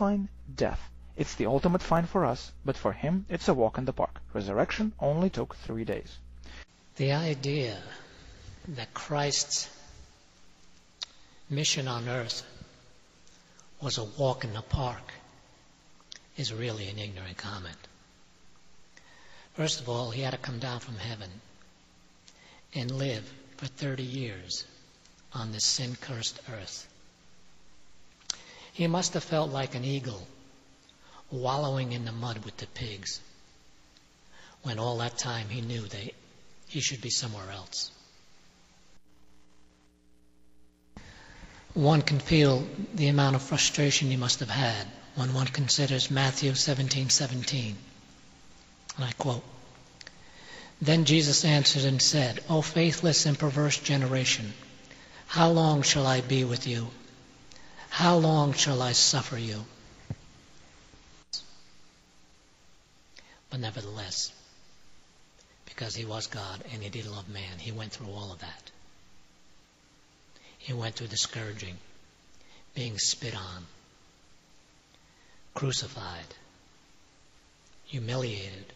fine? Death. It's the ultimate fine for us, but for him it's a walk in the park. Resurrection only took 3 days. The idea that Christ's mission on earth was a walk in the park is really an ignorant comment. First of all, he had to come down from heaven and live for 30 years on this sin-cursed earth. He must have felt like an eagle wallowing in the mud with the pigs, when all that time he knew that he should be somewhere else. One can feel the amount of frustration he must have had when one considers Matthew 17:17. And I quote, "Then Jesus answered and said, O faithless and perverse generation, how long shall I be with you? How long shall I suffer you?" But nevertheless, because he was God and he did love man, he went through all of that. He went through the scourging, being spit on, crucified, humiliated,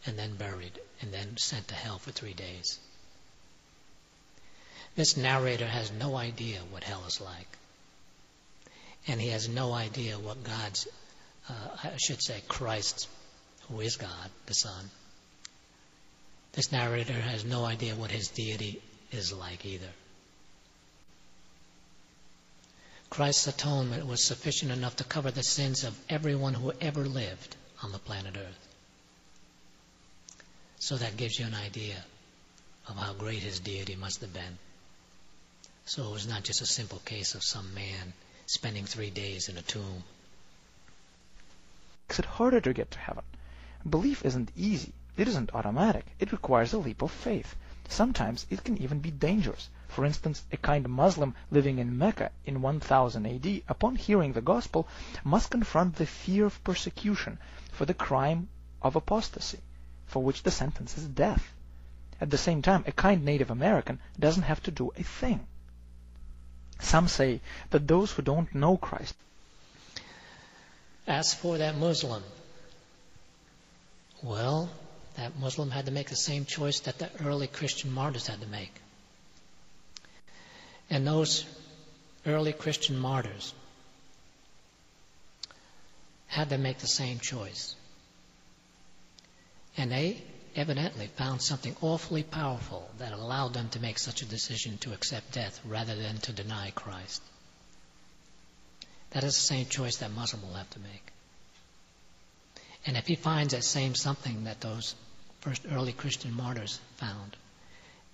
and then buried, and then sent to hell for 3 days. This narrator has no idea what hell is like. And he has no idea what God's, Christ's, who is God, the Son. This narrator has no idea what his deity is like either. Christ's atonement was sufficient enough to cover the sins of everyone who ever lived on the planet Earth. So that gives you an idea of how great his deity must have been. So it was not just a simple case of some man spending 3 days in a tomb. Makes it harder to get to heaven. Belief isn't easy. It isn't automatic. It requires a leap of faith. Sometimes it can even be dangerous. For instance, a kind Muslim living in Mecca in 1000 AD, upon hearing the gospel, must confront the fear of persecution for the crime of apostasy, for which the sentence is death. At the same time, a kind Native American doesn't have to do a thing. Some say that those who don't know Christ. As for that Muslim, well, that Muslim had to make the same choice that the early Christian martyrs had to make. And those early Christian martyrs had to make the same choice. And they evidently found something awfully powerful that allowed them to make such a decision to accept death rather than to deny Christ. That is the same choice that Muslim will have to make. And if he finds that same something that those first early Christian martyrs found,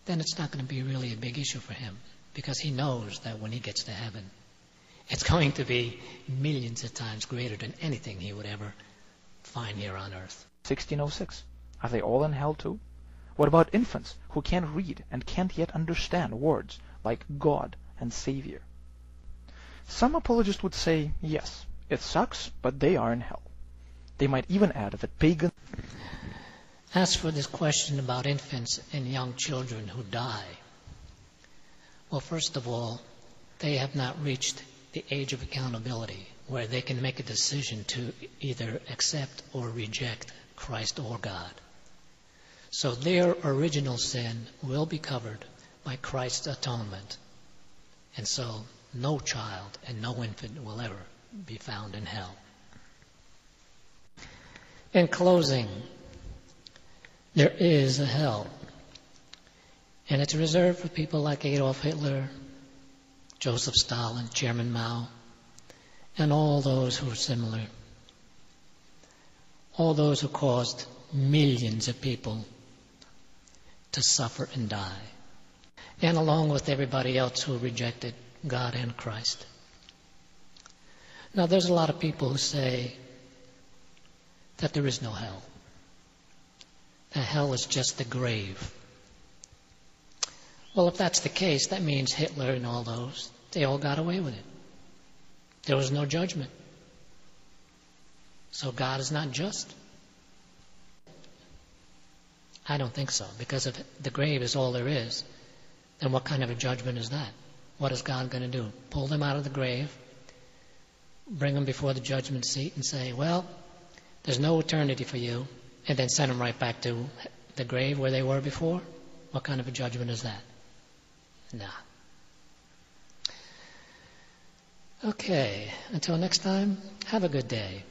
then it's not going to be really a big issue for him, because he knows that when he gets to heaven, it's going to be millions of times greater than anything he would ever find here on earth. 1606. Are they all in hell too? What about infants who can't read and can't yet understand words like God and Savior? Some apologists would say, yes, it sucks, but they are in hell. They might even add that pagan... As for this question about infants and young children who die, well, first of all, they have not reached the age of accountability where they can make a decision to either accept or reject Christ or God. So their original sin will be covered by Christ's atonement. And so no child and no infant will ever be found in hell. In closing, there is a hell. And it's reserved for people like Adolf Hitler, Joseph Stalin, Chairman Mao, and all those who are similar. All those who caused millions of people to suffer and die. And along with everybody else who rejected God and Christ. Now, there's a lot of people who say that there is no hell. That hell is just the grave. Well, if that's the case, that means Hitler and all those, they all got away with it. There was no judgment. So God is not just. I don't think so, because if the grave is all there is, then what kind of a judgment is that? What is God going to do? Pull them out of the grave bring them before the judgment seat and say, well, there's no eternity for you, and then send them right back to the grave where they were before? What kind of a judgment is that? Nah. Okay, until next time, have a good day.